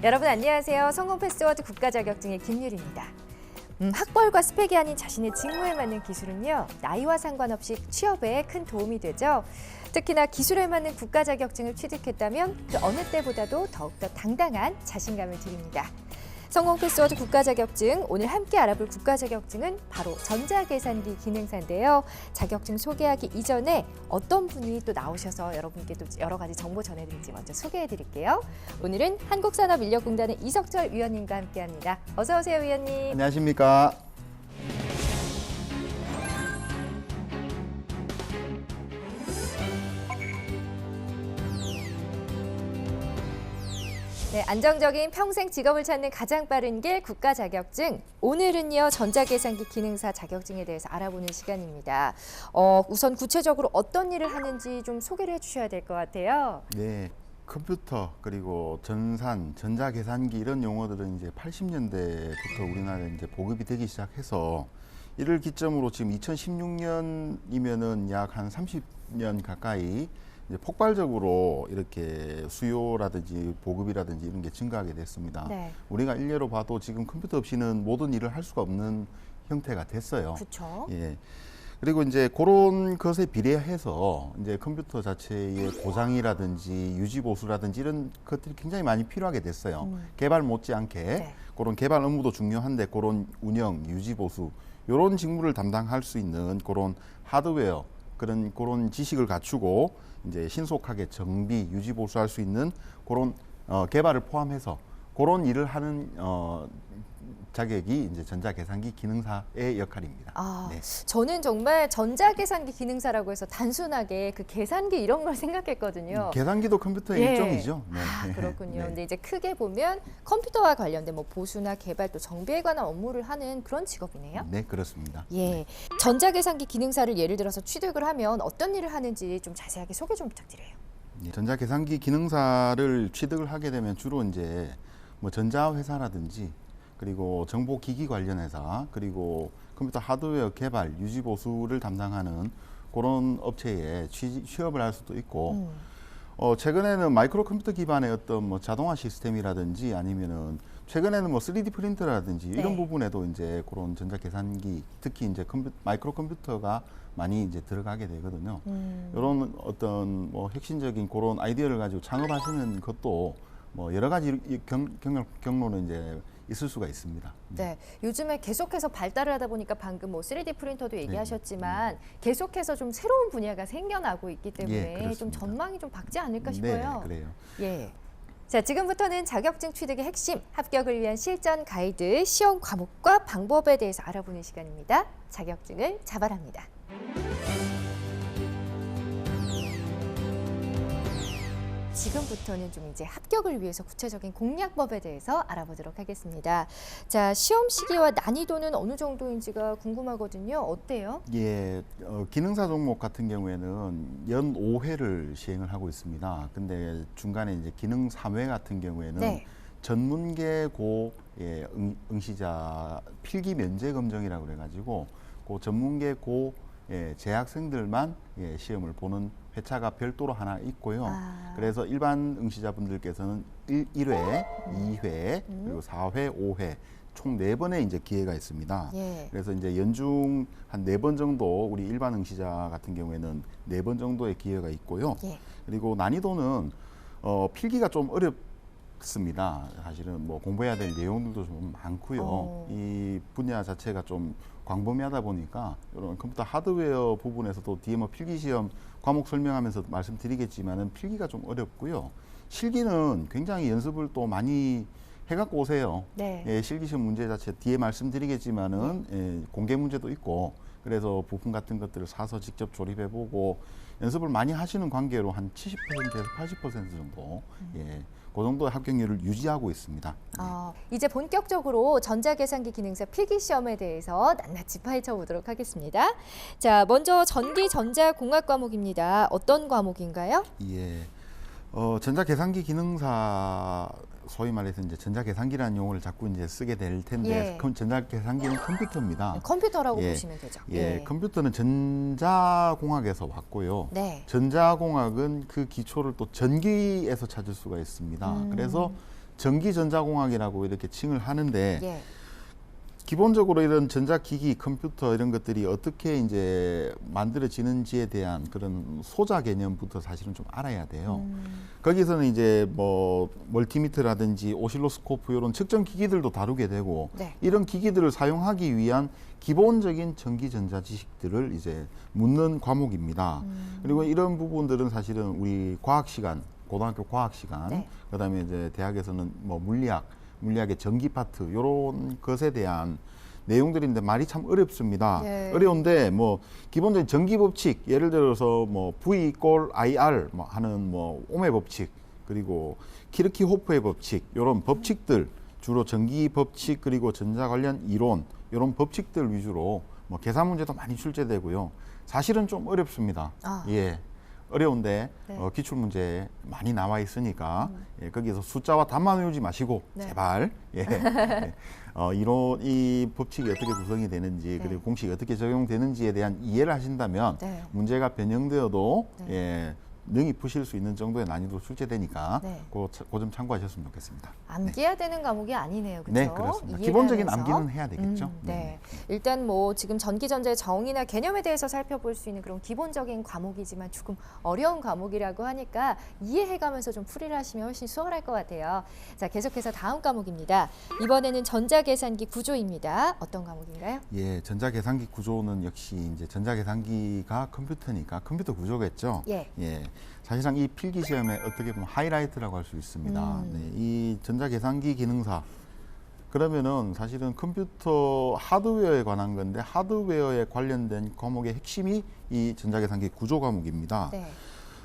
여러분 안녕하세요. 성공 패스워드 국가 자격증의 김유리입니다. 학벌과 스펙이 아닌 자신의 직무에 맞는 기술은요, 나이와 상관없이 취업에 큰 도움이 되죠. 특히나 기술에 맞는 국가 자격증을 취득했다면 그 어느 때보다도 더욱더 당당한 자신감을 드립니다. 성공 패스워드 국가 자격증, 오늘 함께 알아볼 국가 자격증은 바로 전자계산기 기능사인데요. 자격증 소개하기 이전에 어떤 분이 또 나오셔서 여러분께 또 여러 가지 정보 전해드릴지 먼저 소개해드릴게요. 오늘은 한국산업인력공단의 이석철 위원님과 함께합니다. 어서 오세요, 위원님. 안녕하십니까. 네, 안정적인 평생 직업을 찾는 가장 빠른 길 국가 자격증. 오늘은요, 전자계산기 기능사 자격증에 대해서 알아보는 시간입니다. 우선 구체적으로 어떤 일을 하는지 좀 소개를 해주셔야 될 것 같아요. 네, 컴퓨터 그리고 전산, 전자계산기 이런 용어들은 이제 80년대부터 우리나라에 이제 보급이 되기 시작해서 이를 기점으로 지금 2016년이면은 약 한 30년 가까이 이제 폭발적으로 이렇게 수요라든지 보급이라든지 이런 게 증가하게 됐습니다. 네. 우리가 일례로 봐도 지금 컴퓨터 없이는 모든 일을 할 수가 없는 형태가 됐어요. 그렇죠. 예. 그리고 이제 그런 것에 비례해서 이제 컴퓨터 자체의 고장이라든지 유지 보수라든지 이런 것들이 굉장히 많이 필요하게 됐어요. 개발 못지않게 네. 그런 개발 업무도 중요한데 그런 운영, 유지 보수 이런 직무를 담당할 수 있는 그런 하드웨어 그런 지식을 갖추고 이제 신속하게 정비, 유지 보수할 수 있는 그런 개발을 포함해서 그런 일을 하는 자격이 이제 전자계산기 기능사의 역할입니다. 네. 저는 정말 전자계산기 기능사라고 해서 단순하게 그 계산기 이런 걸 생각했거든요. 계산기도 컴퓨터의 일종이죠. 네. 그렇군요. 네. 근데 이제 크게 보면 컴퓨터와 관련된 뭐 보수나 개발 또 정비에 관한 업무를 하는 그런 직업이네요. 네, 그렇습니다. 예. 네. 전자계산기 기능사를 예를 들어서 취득을 하면 어떤 일을 하는지 좀 자세하게 소개 좀 부탁드려요. 전자계산기 기능사를 취득을 하게 되면 주로 이제 뭐 전자회사라든지 그리고 정보기기 관련 회사 그리고 컴퓨터 하드웨어 개발, 유지 보수를 담당하는 그런 업체에 취업을 할 수도 있고 최근에는 마이크로 컴퓨터 기반의 어떤 뭐 자동화 시스템이라든지 아니면은 최근에는 뭐 3D 프린터라든지 네. 이런 부분에도 이제 그런 전자계산기 특히 이제 마이크로 컴퓨터가 많이 이제 들어가게 되거든요. 이런 어떤 뭐 혁신적인 그런 아이디어를 가지고 창업하시는 것도 뭐 여러 가지 경로는 이제 있을 수가 있습니다. 네, 요즘에 계속해서 발달을 하다 보니까 방금 뭐 3D 프린터도 얘기하셨지만 계속해서 좀 새로운 분야가 생겨나고 있기 때문에 좀 그렇습니다. 전망이 좀 밝지 않을까 싶어요. 네, 그래요. 예. 자, 지금부터는 자격증 취득의 핵심, 합격을 위한 실전 가이드, 시험 과목과 방법에 대해서 알아보는 시간입니다. 자격증을 자발합니다. 지금부터는 좀 이제 합격을 위해서 구체적인 공략법에 대해서 알아보도록 하겠습니다. 자, 시험 시기와 난이도는 어느 정도인지가 궁금하거든요. 어때요? 예, 기능사 종목 같은 경우에는 연 5회를 시행을 하고 있습니다. 근데 중간에 이제 기능 3회 같은 경우에는 네. 전문계고 응시자 필기 면제 검정이라고 그래가지고 그 전문계고 재학생들만 시험을 보는 회차가 별도로 하나 있고요. 그래서 일반 응시자분들께서는 1회, 2회, 그리고 4회, 5회 총 4번의 이제 기회가 있습니다. 예. 그래서 이제 연중 한 4번 정도 우리 일반 응시자 같은 경우에는 4번 정도의 기회가 있고요. 예. 그리고 난이도는 필기가 좀 어렵습니다. 사실은 뭐 공부해야 될 내용들도 좀 많고요. 이 분야 자체가 좀 광범위하다 보니까 이런 컴퓨터 하드웨어 부분에서도 뒤에 뭐 필기시험 과목 설명하면서 말씀드리겠지만은 필기가 좀 어렵고요. 실기는 굉장히 연습을 또 많이 해갖고 오세요. 네. 예, 실기시험 문제 자체 뒤에 말씀드리겠지만은 공개 문제도 있고 그래서 부품 같은 것들을 사서 직접 조립해보고 연습을 많이 하시는 관계로 한 70%에서 80% 정도 그 정도의 합격률을 유지하고 있습니다. 이제 본격적으로 전자계산기 기능사 필기시험에 대해서 낱낱이 파헤쳐 보도록 하겠습니다. 자, 먼저 전기전자공학 과목입니다. 어떤 과목인가요? 예, 전자계산기 기능사 소위 말해서 이제 전자계산기라는 용어를 자꾸 이제 쓰게 될 텐데 전자계산기는 컴퓨터입니다. 컴퓨터라고 보시면 되죠. 컴퓨터는 전자공학에서 왔고요. 전자공학은 그 기초를 또 전기에서 찾을 수가 있습니다. 그래서 전기전자공학이라고 이렇게 칭을 하는데 예. 기본적으로 이런 전자기기, 컴퓨터 이런 것들이 어떻게 이제 만들어지는지에 대한 그런 소자 개념부터 사실은 좀 알아야 돼요. 거기서는 이제 뭐 멀티미터라든지 오실로스코프 이런 측정 기기들도 다루게 되고 네. 이런 기기들을 사용하기 위한 기본적인 전기전자 지식들을 이제 묻는 과목입니다. 그리고 이런 부분들은 사실은 우리 과학 시간, 고등학교 과학 시간, 네. 그다음에 이제 대학에서는 뭐 물리학의 전기 파트 이런 것에 대한 내용들인데 말이 참 어렵습니다. 네. 어려운데 뭐 기본적인 전기 법칙, 예를 들어서 뭐 V = IR 뭐 하는 뭐 옴의 법칙, 그리고 키르키호프의 법칙 이런 법칙들, 주로 전기 법칙 그리고 전자 관련 이론 이런 법칙들 위주로 뭐 계산 문제도 많이 출제되고요. 사실은 좀 어렵습니다. 아. 예. 어려운데 네. 기출 문제 많이 나와 있으니까 예, 거기서 숫자와 답만 외우지 마시고 네. 제발 예. 예. 이론 이 법칙이 어떻게 구성이 되는지 네. 그리고 공식이 어떻게 적용되는지에 대한 이해를 하신다면 네. 문제가 변형되어도 네. 예, 능히 푸실 수 있는 정도의 난이도 출제되니까 네. 그 점 참고하셨으면 좋겠습니다. 암기해야 되는 과목이 아니네요. 그렇죠? 네, 그렇습니다. 기본적인 암기는 해야 되겠죠. 네. 일단 뭐 지금 전기전자의 정의나 개념에 대해서 살펴볼 수 있는 그런 기본적인 과목이지만 조금 어려운 과목이라고 하니까 이해해가면서 좀 풀이를 하시면 훨씬 수월할 것 같아요. 자, 계속해서 다음 과목입니다. 이번에는 전자계산기 구조입니다. 어떤 과목인가요? 예, 전자계산기 구조는 역시 이제 전자계산기가 컴퓨터니까 컴퓨터 구조겠죠. 예. 예. 사실상 이 필기 시험에 어떻게 보면 하이라이트라고 할 수 있습니다. 네, 이 전자계산기 기능사 그러면은 사실은 컴퓨터 하드웨어에 관한 건데 하드웨어에 관련된 과목의 핵심이 이 전자계산기 구조 과목입니다. 네.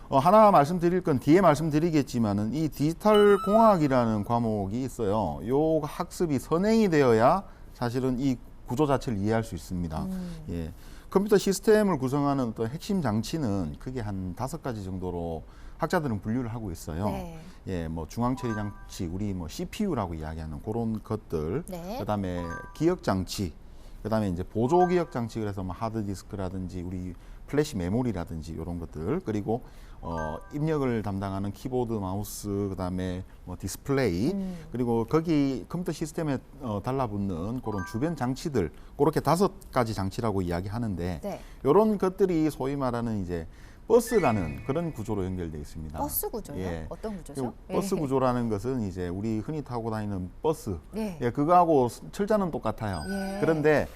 하나 말씀드릴 건 뒤에 말씀드리겠지만은 이 디지털 공학이라는 과목이 있어요. 요 학습이 선행이 되어야 사실은 이 구조 자체를 이해할 수 있습니다. 예. 컴퓨터 시스템을 구성하는 어떤 핵심 장치는 크게 한 5가지 정도로 학자들은 분류를 하고 있어요. 네. 예, 뭐 중앙 처리 장치, 우리 뭐 CPU라고 이야기하는 그런 것들, 네. 그다음에 기억 장치, 그다음에 이제 보조 기억 장치, 그래서 뭐 하드 디스크라든지 우리 플래시 메모리라든지 이런 것들, 그리고 입력을 담당하는 키보드, 마우스, 그다음에 뭐 디스플레이, 그리고 거기 컴퓨터 시스템에 달라붙는 그런 주변 장치들, 그렇게 5가지 장치라고 이야기하는데 네. 이런 것들이 소위 말하는 이제 버스라는 그런 구조로 연결되어 있습니다. 버스 구조요? 예. 어떤 구조죠? 버스 구조라는 것은 이제 우리 흔히 타고 다니는 버스, 네. 예, 그거하고 철자는 똑같아요. 예. 그런데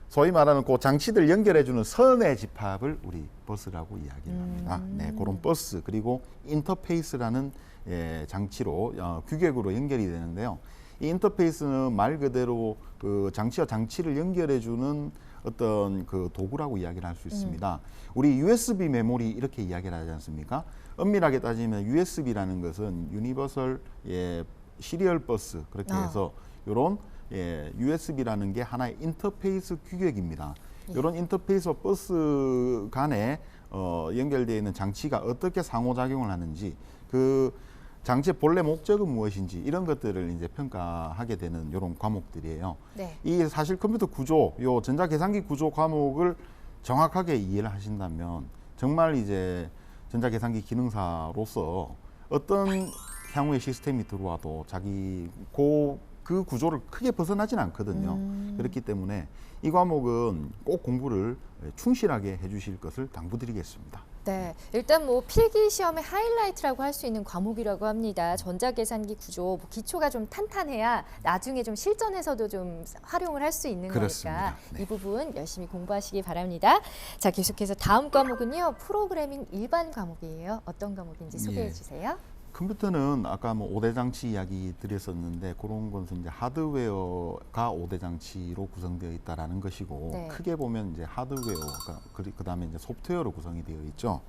소위 말하는 그 장치들 연결해주는 선의 집합을 우리 버스라고 이야기를 합니다. 네, 그런 버스 그리고 인터페이스라는 예, 장치로 규격으로 연결이 되는데요. 이 인터페이스는 말 그대로 그 장치와 장치를 연결해주는 어떤 그 도구라고 이야기를 할 수 있습니다. 우리 USB 메모리 이렇게 이야기를 하지 않습니까? 엄밀하게 따지면 USB라는 것은 유니버설 예, 시리얼 버스 그렇게 해서 이런 예, USB라는 게 하나의 인터페이스 규격입니다. 이런 인터페이스와 버스 간에 연결되어 있는 장치가 어떻게 상호작용을 하는지 그 장치의 본래 목적은 무엇인지 이런 것들을 이제 평가하게 되는 이런 과목들이에요. 네. 이 사실 컴퓨터 구조, 요 전자계산기 구조 과목을 정확하게 이해를 하신다면 정말 이제 전자계산기 기능사로서 어떤 향후의 시스템이 들어와도 자기 그 구조를 크게 벗어나진 않거든요. 그렇기 때문에 이 과목은 꼭 공부를 충실하게 해주실 것을 당부드리겠습니다. 네, 일단 뭐 필기 시험의 하이라이트라고 할 수 있는 과목이라고 합니다. 전자계산기 구조, 뭐 기초가 좀 탄탄해야 나중에 좀 실전에서도 좀 활용을 할 수 있는 그렇습니다. 거니까 네. 이 부분 열심히 공부하시기 바랍니다. 자, 계속해서 다음 과목은요, 프로그래밍 일반 과목이에요. 어떤 과목인지 소개해 예. 주세요. 컴퓨터는 아까 뭐 5대 장치 이야기 드렸었는데 그런 것은 이제 하드웨어가 5대 장치로 구성되어 있다라는 것이고 네. 크게 보면 이제 하드웨어가 그다음에 이제 소프트웨어로 구성이 되어 있죠.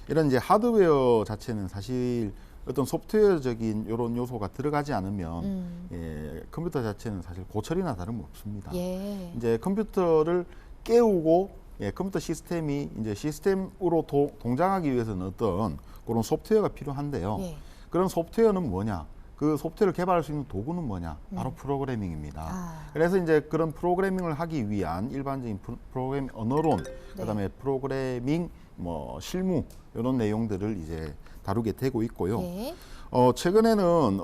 이런 이제 하드웨어 자체는 사실 어떤 소프트웨어적인 이런 요소가 들어가지 않으면 예, 컴퓨터 자체는 사실 고철이나 다름없습니다. 예. 이제 컴퓨터를 깨우고 예, 컴퓨터 시스템이 이제 시스템으로 동작하기 위해서는 어떤 그런 소프트웨어가 필요한데요. 예. 그런 소프트웨어는 뭐냐? 그 소프트웨어를 개발할 수 있는 도구는 뭐냐? 바로 프로그래밍입니다. 아. 그래서 이제 그런 프로그래밍을 하기 위한 일반적인 프로그래밍 언어론, 그다음에 프로그래밍 뭐 실무 이런 내용들을 이제 다루게 되고 있고요. 예. 최근에는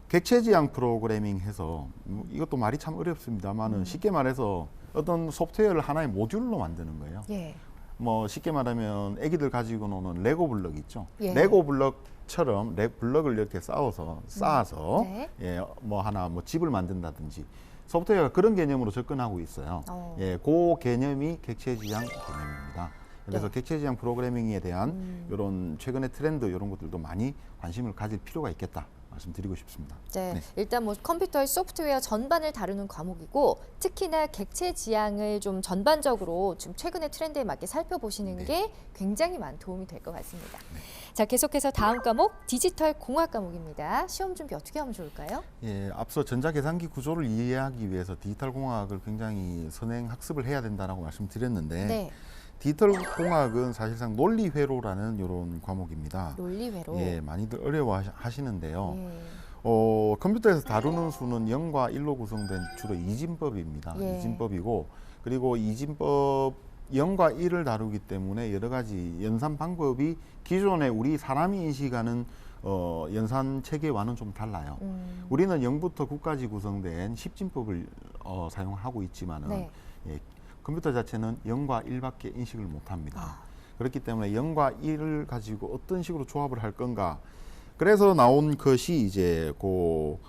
객체지향 프로그래밍 해서 이것도 말이 참 어렵습니다만은 쉽게 말해서 어떤 소프트웨어를 하나의 모듈로 만드는 거예요. 예. 뭐 쉽게 말하면 애기들 가지고 노는 레고 블럭 있죠. 예. 레고 블럭처럼 블럭을 이렇게 쌓아서 네. 예, 뭐 하나 뭐 집을 만든다든지 소프트웨어가 그런 개념으로 접근하고 있어요. 예, 그 개념이 객체지향 개념입니다. 그래서 네. 객체지향 프로그래밍에 대한 이런 최근의 트렌드 이런 것들도 많이 관심을 가질 필요가 있겠다 말씀드리고 싶습니다. 네. 네. 일단 뭐 컴퓨터의 소프트웨어 전반을 다루는 과목이고 특히나 객체 지향을 좀 전반적으로 좀 최근의 트렌드에 맞게 살펴보시는 네. 게 굉장히 많은 도움이 될 것 같습니다. 자, 계속해서 다음 과목 디지털 공학 과목입니다. 시험 준비 어떻게 하면 좋을까요? 예, 앞서 전자계산기 구조를 이해하기 위해서 디지털 공학을 굉장히 선행 학습을 해야 된다라고 말씀드렸는데 네. 디지털 공학은 사실상 논리회로라는 이런 과목입니다. 논리회로. 예, 많이들 어려워하시는데요. 예. 컴퓨터에서 다루는 수는 0과 1로 구성된 주로 이진법입니다. 예. 이진법이고 그리고 이진법 0과 1을 다루기 때문에 여러 가지 연산 방법이 기존에 우리 사람이 인식하는 연산 체계와는 좀 달라요. 우리는 0부터 9까지 구성된 십진법을 사용하고 있지만은 네. 예, 컴퓨터 자체는 0과 1밖에 인식을 못합니다. 아. 그렇기 때문에 0과 1을 가지고 어떤 식으로 조합을 할 건가. 그래서 나온 것이 이제 그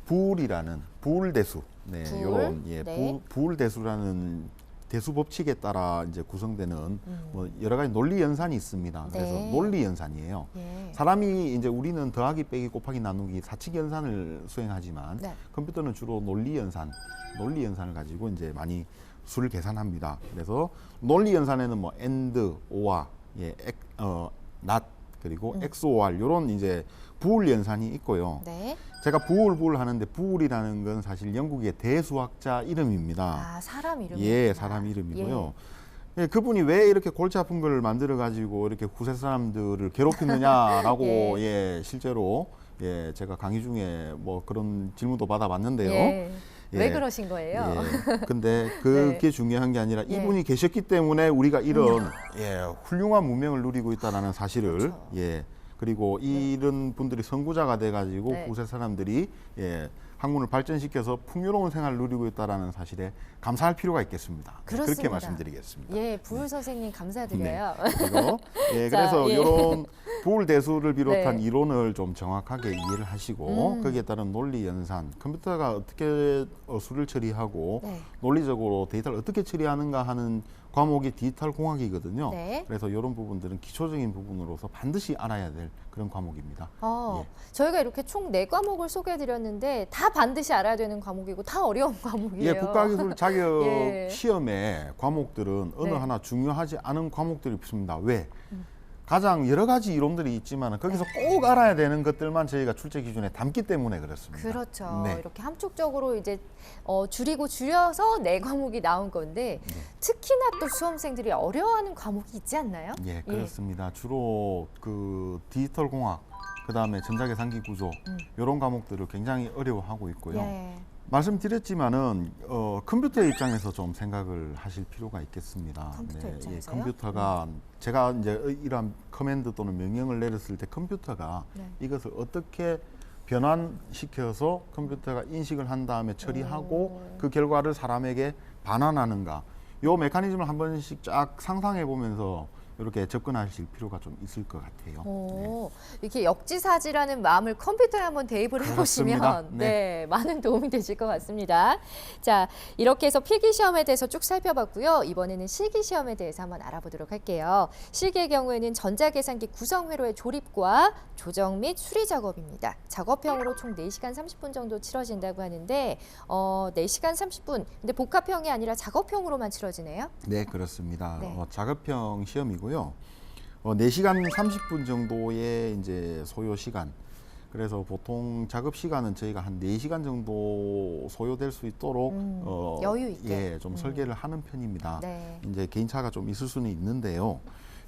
부울이라는 부울대수, 네, 부울? 요런 예, 네. 부울대수라는 대수 법칙에 따라 이제 구성되는 뭐 여러 가지 논리 연산이 있습니다. 그래서 네. 논리 연산이에요. 예. 사람이 이제 우리는 더하기, 빼기, 곱하기, 나누기, 사칙 연산을 수행하지만 네. 컴퓨터는 주로 논리 연산을 가지고 이제 많이 수를 계산합니다. 그래서 논리 연산에는 뭐 AND, OR, 예, NOT 그리고 XOR 이런 이제 부울 연산이 있고요. 네. 제가 부울 하는데 부울이라는 건 사실 영국의 대수학자 이름입니다. 아, 사람 이름이. 예, 사람 이름이고요. 예, 그분이 왜 이렇게 골치 아픈 걸 만들어 가지고 이렇게 후세 사람들을 괴롭히느냐라고 예, 실제로 예, 제가 강의 중에 뭐 그런 질문도 받아봤는데요. 예. 왜 예. 그러신 거예요? 예. 근데 그게 중요한 게 아니라 예. 이분이 계셨기 때문에 우리가 이런 예, 훌륭한 문명을 누리고 있다라는 사실을 그렇죠. 예. 그리고 이런 분들이 선구자가 돼 가지고 네. 후세 사람들이 예, 학문을 발전시켜서 풍요로운 생활을 누리고 있다라는 사실에 감사할 필요가 있겠습니다. 네, 그렇게 그렇습니다. 말씀드리겠습니다. 예, 부울 선생님 감사드려요. 그리고 예, 자, 그래서 예. 이런 부울 대수를 비롯한 네. 이론을 좀 정확하게 이해를 하시고 거기에 따른 논리 연산, 컴퓨터가 어떻게 수를 처리하고 네. 논리적으로 데이터를 어떻게 처리하는가 하는 과목이 디지털 공학이거든요. 네. 그래서 이런 부분들은 기초적인 부분으로서 반드시 알아야 될 그런 과목입니다. 예. 저희가 이렇게 총 4과목을 소개해드렸는데 다 반드시 알아야 되는 과목이고 다 어려운 과목이에요. 예, 국가기술 자격 예. 시험의 과목들은 어느 네. 하나 중요하지 않은 과목들이 있습니다. 왜? 가장 여러 가지 이론들이 있지만 거기서 꼭 알아야 되는 것들만 저희가 출제 기준에 담기 때문에 그렇습니다. 그렇죠. 네. 이렇게 함축적으로 이제 줄여서 4과목이 나온 건데 네. 특히나 또 수험생들이 어려워하는 과목이 있지 않나요? 예, 그렇습니다. 주로 그 디지털 공학, 그다음에 전자계산기 구조 이런 과목들을 굉장히 어려워하고 있고요. 예. 말씀드렸지만은 컴퓨터의 입장에서 좀 생각을 하실 필요가 있겠습니다. 컴퓨터 입장에서요? 컴퓨터가 제가 이제 이러한 커맨드 또는 명령을 내렸을 때 컴퓨터가 네. 이것을 어떻게 변환시켜서 컴퓨터가 인식을 한 다음에 처리하고 그 결과를 사람에게 반환하는가. 요 메커니즘을 한 번씩 쫙 상상해 보면서 이렇게 접근하실 필요가 좀 있을 것 같아요. 이렇게 역지사지라는 마음을 컴퓨터에 한번 대입을 그렇습니다. 해보시면 네, 많은 도움이 되실 것 같습니다. 자, 이렇게 해서 필기시험에 대해서 쭉 살펴봤고요. 이번에는 실기시험에 대해서 한번 알아보도록 할게요. 실기의 경우에는 전자계산기 구성회로의 조립과 조정 및 수리 작업입니다. 작업형으로 총 4시간 30분 정도 치러진다고 하는데 4시간 30분, 근데 복합형이 아니라 작업형으로만 치러지네요. 네, 그렇습니다. 네. 작업형 시험이고요. 4시간 30분 정도의 이제 소요 시간. 그래서 보통 작업 시간은 저희가 한 4시간 정도 소요될 수 있도록 여유 있게. 예, 좀 설계를 하는 편입니다. 네. 이제 개인차가 좀 있을 수는 있는데요.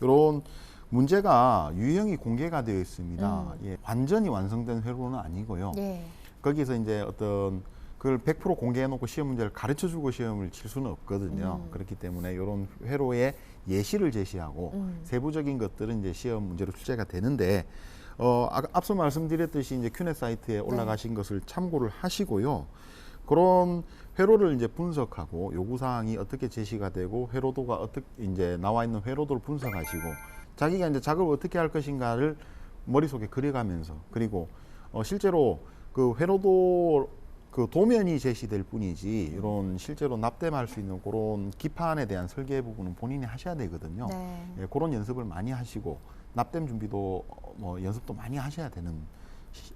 이런 문제가 유형이 공개가 되어 있습니다. 예, 완전히 완성된 회로는 아니고요. 예. 거기서 이제 어떤 그걸 100% 공개해놓고 시험 문제를 가르쳐주고 시험을 칠 수는 없거든요. 그렇기 때문에 이런 회로의 예시를 제시하고 세부적인 것들은 이제 시험 문제로 출제가 되는데 앞서 말씀드렸듯이 이제 큐넷 사이트에 올라가신 것을 참고를 하시고요. 그런 회로를 이제 분석하고 요구 사항이 어떻게 제시가 되고 회로도가 어떻게 이제 나와 있는 회로도를 분석하시고 자기가 이제 작업을 어떻게 할 것인가를 머릿속에 그려가면서 그리고 실제로 그 회로도 그 도면이 제시될 뿐이지 이런 실제로 납땜할 수 있는 그런 기판에 대한 설계 부분은 본인이 하셔야 되거든요. 네. 예, 그런 연습을 많이 하시고 납땜 준비도 뭐 연습도 많이 하셔야 되는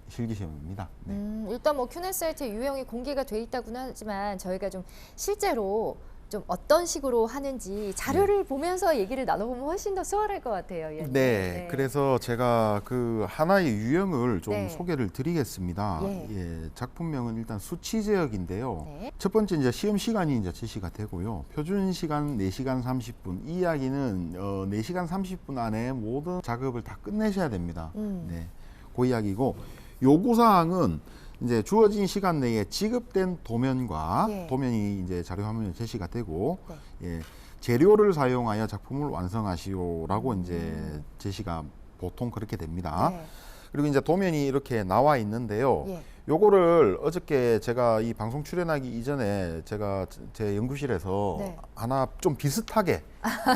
실기시험입니다. 네. 일단 뭐 큐넷 사이트에 유형이 공개가 돼 있다고는 하지만 저희가 좀 실제로 좀 어떤 식으로 하는지 자료를 보면서 얘기를 나눠보면 훨씬 더 수월할 것 같아요. 위원님. 네, 그래서 제가 그 하나의 유형을 좀 네. 소개를 드리겠습니다. 예. 예, 작품명은 일단 수치제역인데요. 네. 첫 번째 이제 시험 시간이 이제 제시가 되고요. 표준 시간 4시간 30분. 이 이야기는 4시간 30분 안에 모든 작업을 다 끝내셔야 됩니다. 네, 그 이야기고 요구 사항은 이제 주어진 시간 내에 지급된 도면과 예. 도면이 이제 자료 화면에 제시가 되고 네. 예, 재료를 사용하여 작품을 완성하시오라고 이제 제시가 보통 그렇게 됩니다. 네. 그리고 이제 도면이 이렇게 나와 있는데요. 예. 요거를 어저께 제가 이 방송 출연하기 이전에 제가 제 연구실에서 네. 하나 좀 비슷하게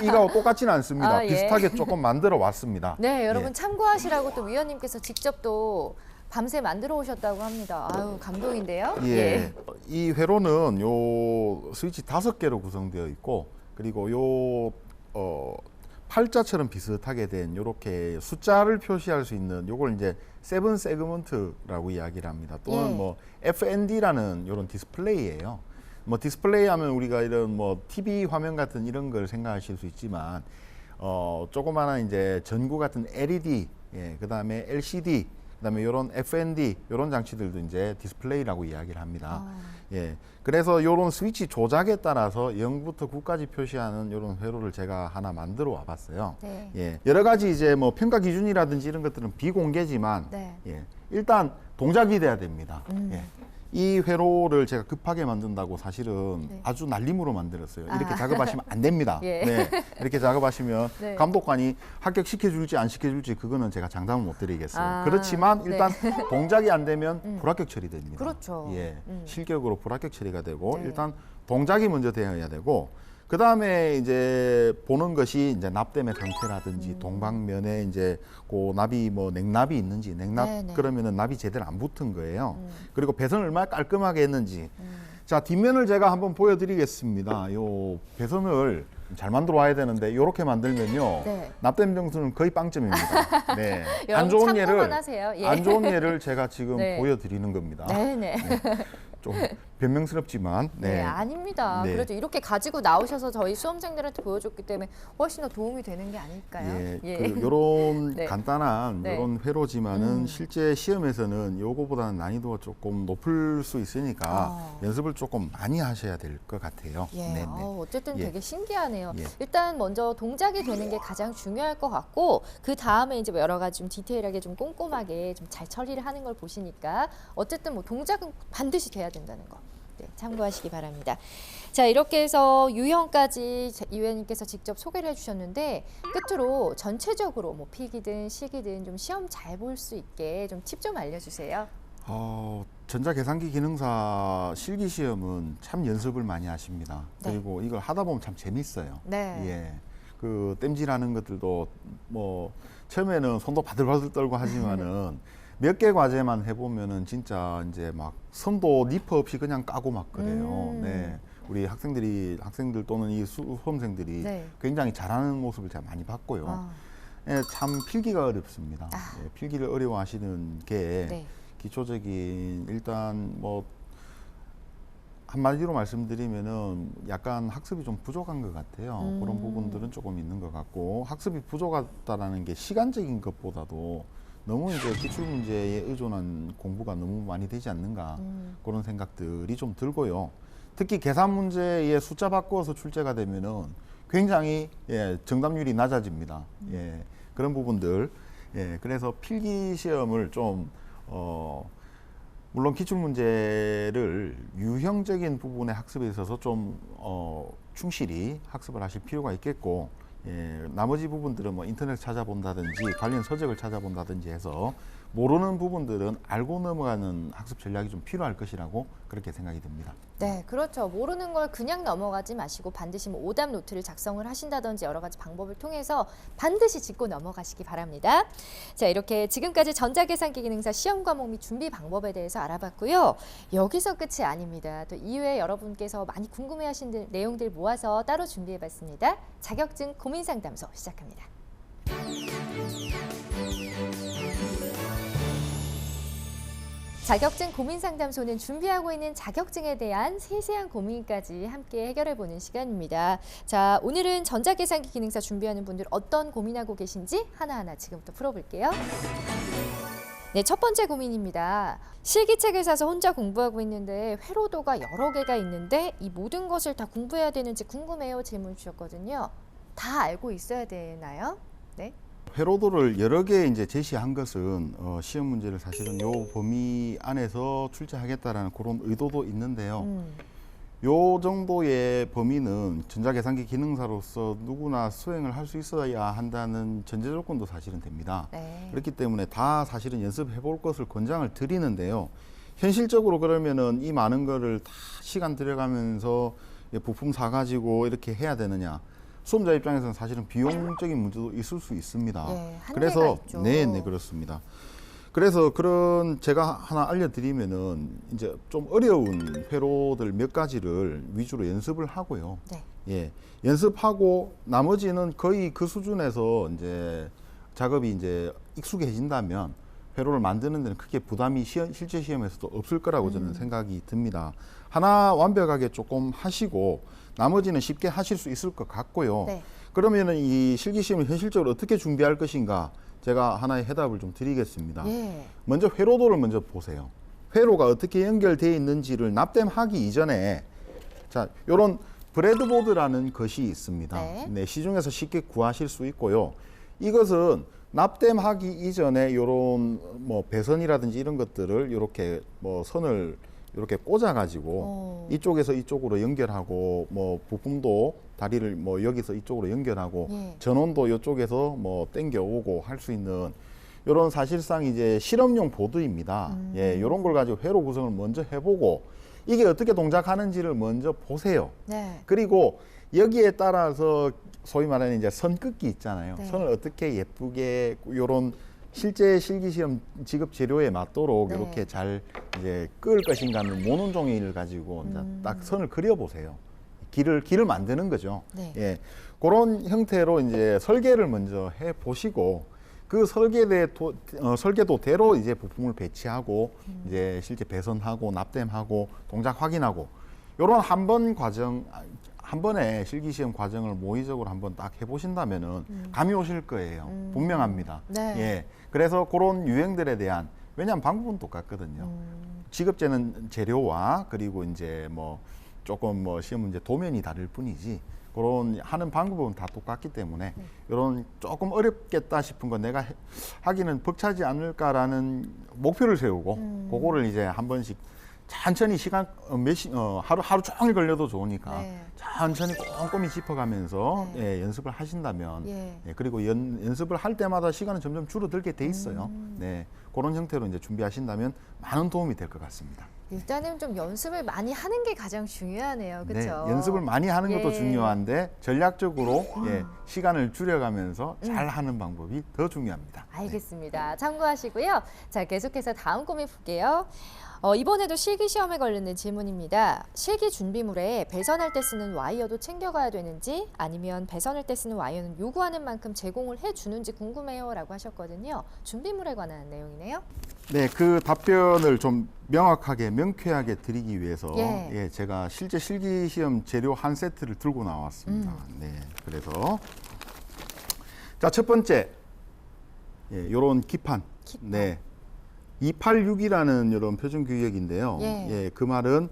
이거하고 똑같지는 않습니다. 아, 예. 비슷하게 조금 만들어 왔습니다. 네, 여러분 예. 참고하시라고 또 위원님께서 직접 또 밤새 만들어 오셨다고 합니다. 아유, 감동인데요. 예. 이 회로는 요 스위치 5개로 구성되어 있고 그리고 요 팔자처럼 비슷하게 된 요렇게 숫자를 표시할 수 있는 요걸 이제 세븐 세그먼트라고 이야기를 합니다. 또는 예. 뭐 FND라는 요런 디스플레이예요. 뭐 디스플레이 하면 우리가 이런 뭐 TV 화면 같은 이런 걸 생각하실 수 있지만 조그마한 이제 전구 같은 LED, 예, 그다음에 LCD, 그다음에 이런 FND 이런 장치들도 이제 디스플레이라고 이야기를 합니다. 예, 그래서 이런 스위치 조작에 따라서 0부터 9까지 표시하는 이런 회로를 제가 하나 만들어 와봤어요. 네. 예, 여러 가지 이제 뭐 평가 기준이라든지 이런 것들은 비공개지만 네. 예, 일단 동작이 돼야 됩니다. 예. 이 회로를 제가 급하게 만든다고 사실은 네. 아주 날림으로 만들었어요. 이렇게 아. 작업하시면 안 됩니다. 예. 네, 이렇게 작업하시면 네. 감독관이 합격시켜줄지 안 시켜줄지 그거는 제가 장담을 못 드리겠어요. 아, 그렇지만 네. 일단 동작이 안 되면 불합격 처리됩니다. 그렇죠. 예, 실격으로 불합격 처리가 되고 네. 일단 동작이 먼저 되어야 되고 그 다음에 이제 보는 것이 이제 납땜의 상태라든지 동방면에 이제 그 납이 뭐 냉납이 있는지 냉납 네네. 그러면은 납이 제대로 안 붙은 거예요. 그리고 배선을 얼마나 깔끔하게 했는지. 자, 뒷면을 제가 한번 보여드리겠습니다. 요 배선을 잘 만들어 와야 되는데 이렇게 만들면요, 네. 납땜 점수는 거의 빵점입니다. 네, 여러분 참고만 하세요. 예. 안 좋은 예를 제가 지금 네. 보여드리는 겁니다. 네네. 좀 변명스럽지만, 네, 네. 아닙니다. 네. 그래도 이렇게 가지고 나오셔서 저희 수험생들한테 보여줬기 때문에 훨씬 더 도움이 되는 게 아닐까요? 예, 요런 네. 간단한 네. 요런 회로지만은 실제 시험에서는 요거보다는 난이도가 조금 높을 수 있으니까 연습을 조금 많이 하셔야 될 것 같아요. 예, 네네. 어쨌든 예. 되게 신기하네요. 예. 일단 먼저 동작이 되는 게 가장 중요할 것 같고 그 다음에 이제 여러 가지 좀 디테일하게 좀 꼼꼼하게 좀 잘 처리를 하는 걸 보시니까 어쨌든 뭐 동작은 반드시 돼야 된다는 거. 네, 참고하시기 바랍니다. 자, 이렇게 해서 유형까지 이 위원님께서 직접 소개를 해주셨는데 끝으로 전체적으로 뭐 필기든 실기든 좀 시험 잘 볼 수 있게 좀 팁 좀 알려주세요. 전자계산기 기능사 실기 시험은 참 연습을 많이 하십니다. 네. 그리고 이걸 하다 보면 참 재밌어요. 네. 예. 그 땜질하는 것들도 뭐 처음에는 손도 바들바들 떨고 하지만은 몇 개 과제만 해보면은 진짜 이제 막 선도 니퍼 없이 그냥 까고 막 그래요. 네. 우리 학생들 또는 이 수험생들이 네. 굉장히 잘하는 모습을 제가 많이 봤고요. 아. 예, 참 필기가 어렵습니다. 예, 필기를 어려워하시는 게 네. 기초적인 일단 뭐 한마디로 말씀드리면은 약간 학습이 좀 부족한 것 같아요. 그런 부분들은 조금 있는 것 같고 학습이 부족하다라는 게 시간적인 것보다도 너무 이제 기출 문제에 의존한 공부가 너무 많이 되지 않는가 그런 생각들이 좀 들고요. 특히 계산 문제에 숫자 바꾸어서 출제가 되면은 굉장히 예, 정답률이 낮아집니다. 예, 그런 부분들. 예, 그래서 필기 시험을 좀 물론 기출 문제를 유형적인 부분의 학습에 있어서 좀 충실히 학습을 하실 필요가 있겠고, 예, 나머지 부분들은 뭐 인터넷 찾아본다든지 관련 서적을 찾아본다든지 해서 모르는 부분들은 알고 넘어가는 학습 전략이 좀 필요할 것이라고 그렇게 생각이 듭니다. 네, 그렇죠. 모르는 걸 그냥 넘어가지 마시고 반드시 뭐 오답 노트를 작성을 하신다든지 여러 가지 방법을 통해서 반드시 짚고 넘어가시기 바랍니다. 자, 이렇게 지금까지 전자계산기 기능사 시험 과목 및 준비 방법에 대해서 알아봤고요. 여기서 끝이 아닙니다. 또 이후에 여러분께서 많이 궁금해하신 내용들 모아서 따로 준비해봤습니다. 자격증 고민 상담소 시작합니다. 자격증 고민 상담소는 준비하고 있는 자격증에 대한 세세한 고민까지 함께 해결해보는 시간입니다. 자, 오늘은 전자계산기 기능사 준비하는 분들 어떤 고민하고 계신지 하나하나 지금부터 풀어볼게요. 네, 첫 번째 고민입니다. 실기책을 사서 혼자 공부하고 있는데 회로도가 여러 개가 있는데 이 모든 것을 다 공부해야 되는지 궁금해요. 질문 주셨거든요. 다 알고 있어야 되나요? 네. 회로도를 여러 개 이제 제시한 것은 시험 문제를 사실은 요 범위 안에서 출제하겠다라는 그런 의도도 있는데요. 요 정도의 범위는 전자계산기 기능사로서 누구나 수행을 할 수 있어야 한다는 전제 조건도 사실은 됩니다. 네. 그렇기 때문에 다 사실은 연습해 볼 것을 권장을 드리는데요. 현실적으로 그러면은 이 많은 거를 다 시간 들여가면서 부품 사가지고 이렇게 해야 되느냐. 수험자 입장에서는 사실은 비용적인 문제도 있을 수 있습니다. 네, 한계가 그래서 있죠. 네, 그렇습니다. 그래서 그런 제가 하나 알려드리면은 이제 좀 어려운 회로들 몇 가지를 위주로 연습을 하고요. 네. 예, 연습하고 나머지는 거의 그 수준에서 이제 작업이 이제 익숙해진다면 회로를 만드는 데는 크게 부담이 실제 시험에서도 없을 거라고 저는 생각이 듭니다. 하나 완벽하게 조금 하시고 나머지는 쉽게 하실 수 있을 것 같고요. 네. 그러면은 이 실기시험을 현실적으로 어떻게 준비할 것인가 제가 하나의 해답을 좀 드리겠습니다. 예. 먼저 회로도를 먼저 보세요. 회로가 어떻게 연결되어 있는지를 납땜하기 이전에 자, 요런 브레드보드라는 것이 있습니다. 네. 네, 시중에서 쉽게 구하실 수 있고요. 이것은 납땜하기 이전에 요런 뭐 배선이라든지 이런 것들을 이렇게 뭐 선을 이렇게 꽂아 가지고 이쪽에서 이쪽으로 연결하고 뭐 부품도 다리를 뭐 여기서 이쪽으로 연결하고 예. 전원도 이쪽에서 뭐 당겨 오고 할 수 있는 이런 사실상 이제 실험용 보드입니다. 예, 이런 걸 가지고 회로 구성을 먼저 해보고 이게 어떻게 동작하는지를 먼저 보세요. 네. 그리고 여기에 따라서 소위 말하는 이제 선 긋기 있잖아요. 네. 선을 어떻게 예쁘게 요런 실제 실기시험 지급 재료에 맞도록 네. 이렇게 잘 이제 끌 것인가는 모는 종이를 가지고 이제 딱 선을 그려 보세요. 길을 만드는 거죠. 네. 예. 그런 형태로 이제 설계를 먼저 해 보시고 그 설계도대로 이제 부품을 배치하고 이제 실제 배선하고 납땜하고 동작 확인하고 요런 한 번의 실기시험 과정을 모의적으로 한번 딱 해보신다면은 감이 오실 거예요. 분명합니다. 네. 예. 그래서 그런 유형들에 대한 왜냐하면 방법은 똑같거든요. 지급재는 재료와 그리고 이제 뭐 조금 뭐 시험 문제 도면이 다를 뿐이지 그런 하는 방법은 다 똑같기 때문에 이런 조금 어렵겠다 싶은 거 내가 하기는 벅차지 않을까라는 목표를 세우고 그거를 이제 한 번씩 천천히 시간 하루 종일 걸려도 좋으니까 네. 천천히 꼼꼼히 짚어가면서 네. 예, 연습을 하신다면 예. 예, 그리고 연습을 할 때마다 시간은 점점 줄어들게 돼 있어요. 네, 그런 형태로 이제 준비하신다면 많은 도움이 될 것 같습니다. 일단은 좀 연습을 많이 하는 게 가장 중요하네요. 네, 그렇죠? 연습을 많이 하는 것도 예. 중요한데 전략적으로 예, 시간을 줄여가면서 잘 하는 방법이 더 중요합니다. 알겠습니다. 참고하시고요. 자, 계속해서 다음 고민 볼게요. 이번에도 실기시험에 관련된 질문입니다. 실기 준비물에 배선할 때 쓰는 와이어도 챙겨가야 되는지 아니면 배선할 때 쓰는 와이어는 요구하는 만큼 제공을 해주는지 궁금해요 라고 하셨거든요. 준비물에 관한 내용이네요. 네, 그 답변을 좀 명확하게 명쾌하게 드리기 위해서 예. 제가 실제 실기시험 재료 한 세트를 들고 나왔습니다. 네, 그래서 자, 첫 번째 요런 기판. 네. 286이라는 이런 표준 규격인데요. 예. 그 말은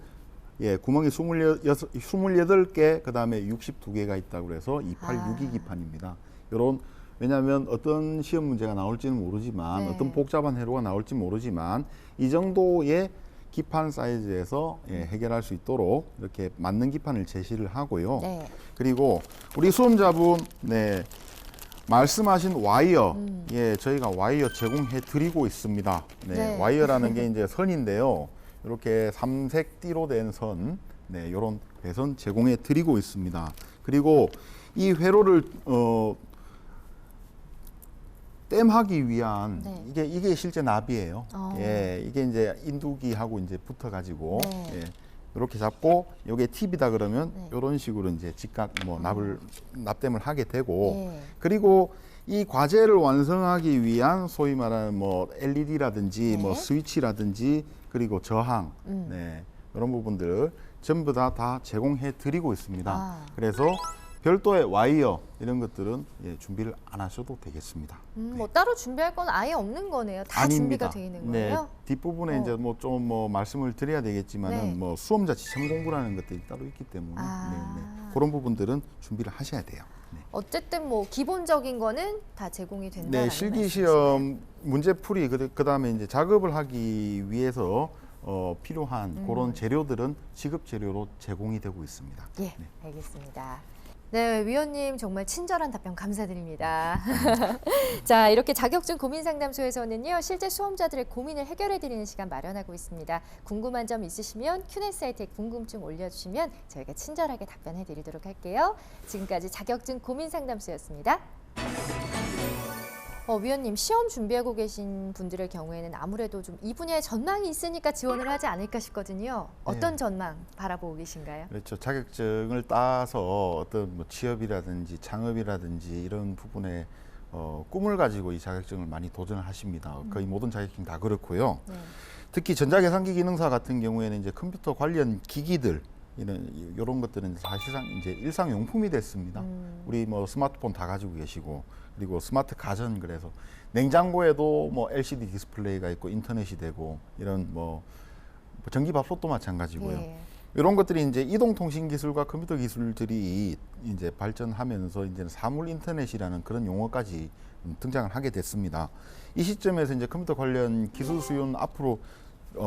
구멍이 28개, 그다음에 62개가 있다고 그래서 286이 기판입니다. 요런 왜냐하면 어떤 시험 문제가 나올지는 모르지만 네. 어떤 복잡한 회로가 나올지 모르지만 이 정도의 기판 사이즈에서 해결할 수 있도록 이렇게 맞는 기판을 제시를 하고요. 네. 그리고 우리 수험자분 말씀하신 와이어, 저희가 와이어 제공해 드리고 있습니다. 네. 와이어라는 게 이제 선인데요. 이렇게 삼색 띠로 된 선, 이런 배선 제공해 드리고 있습니다. 그리고 이 회로를 땜하기 위한 이게 실제 나비예요. 이게 이제 인두기하고 이제 붙어가지고 이렇게 잡고 이게 팁이다 그러면 이런 식으로 이제 직각 뭐 납땜을 하게 되고 그리고 이 과제를 완성하기 위한 소위 말하는 뭐 LED라든지 뭐 스위치라든지 그리고 저항 이런 부분들 전부 다 제공해 드리고 있습니다. 그래서 별도의 와이어 이런 것들은 준비를 안 하셔도 되겠습니다. 뭐 따로 준비할 건 아예 없는 거네요. 다 아닙니다. 준비가 되어 있는 거예요? 뒷부분에 이제 뭐 좀 말씀을 드려야 되겠지만은 뭐 수험자 지청 공부라는 것들이 따로 있기 때문에 그런 부분들은 준비를 하셔야 돼요. 어쨌든 뭐 기본적인 거는 다 제공이 된다는 실기 시험 문제풀이 그다음에 이제 작업을 하기 위해서 필요한 그런 재료들은 지급 재료로 제공이 되고 있습니다. 예, 알겠습니다. 네, 위원님 정말 친절한 답변 감사드립니다. 자, 이렇게 자격증 고민 상담소에서는요, 실제 수험자들의 고민을 해결해 드리는 시간 마련하고 있습니다. 궁금한 점 있으시면 Q&A 사이트에 궁금증 올려주시면 저희가 친절하게 답변해 드리도록 할게요. 지금까지 자격증 고민 상담소였습니다. 위원님, 시험 준비하고 계신 분들의 경우에는 아무래도 좀 이 분야에 전망이 있으니까 지원을 하지 않을까 싶거든요. 어떤 전망 바라보고 계신가요? 그렇죠. 자격증을 따서 어떤 뭐 취업이라든지 창업이라든지 이런 부분에 꿈을 가지고 이 자격증을 많이 도전을 하십니다. 거의 모든 자격증 다 그렇고요. 특히 전자계산기 기능사 같은 경우에는 이제 컴퓨터 관련 기기들 이런 것들은 사실상 이제 일상용품이 됐습니다. 우리 뭐 스마트폰 다 가지고 계시고 그리고 스마트 가전 그래서 냉장고에도 뭐 LCD 디스플레이가 있고 인터넷이 되고 이런 뭐 전기밥솥도 마찬가지고요. 이런 것들이 이제 이동통신 기술과 컴퓨터 기술들이 이제 발전하면서 이제는 사물 인터넷이라는 그런 용어까지 등장을 하게 됐습니다. 이 시점에서 이제 컴퓨터 관련 기술 수요는 앞으로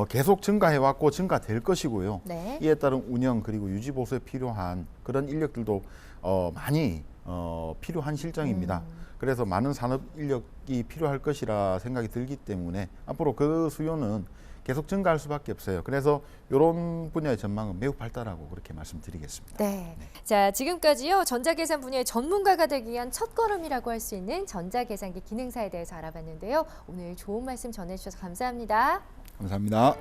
계속 증가해 왔고 증가될 것이고요. 이에 따른 운영 그리고 유지 보수에 필요한 그런 인력들도 많이 필요한 실정입니다. 그래서 많은 산업 인력이 필요할 것이라 생각이 들기 때문에 앞으로 그 수요는 계속 증가할 수밖에 없어요. 그래서 이런 분야의 전망은 매우 밝다라고 그렇게 말씀드리겠습니다. 자, 지금까지요 전자계산 분야의 전문가가 되기 위한 첫걸음이라고 할 수 있는 전자계산기 기능사에 대해서 알아봤는데요. 오늘 좋은 말씀 전해주셔서 감사합니다. 감사합니다.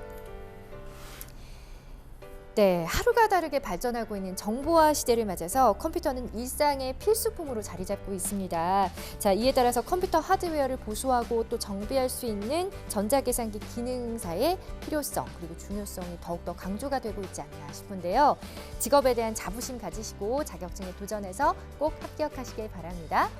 네, 하루가 다르게 발전하고 있는 정보화 시대를 맞아서 컴퓨터는 일상의 필수품으로 자리 잡고 있습니다. 자, 이에 따라서 컴퓨터 하드웨어를 보수하고 또 정비할 수 있는 전자계산기 기능사의 필요성 그리고 중요성이 더욱더 강조가 되고 있지 않나 싶은데요. 직업에 대한 자부심 가지시고 자격증에 도전해서 꼭 합격하시길 바랍니다.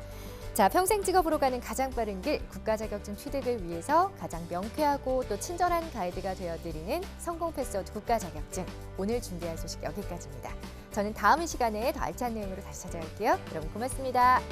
자, 평생 직업으로 가는 가장 빠른 길, 국가 자격증 취득을 위해서 가장 명쾌하고 또 친절한 가이드가 되어드리는 성공 패스워드 국가 자격증. 오늘 준비한 소식 여기까지입니다. 저는 다음 이 시간에 더 알찬 내용으로 다시 찾아갈게요. 여러분 고맙습니다.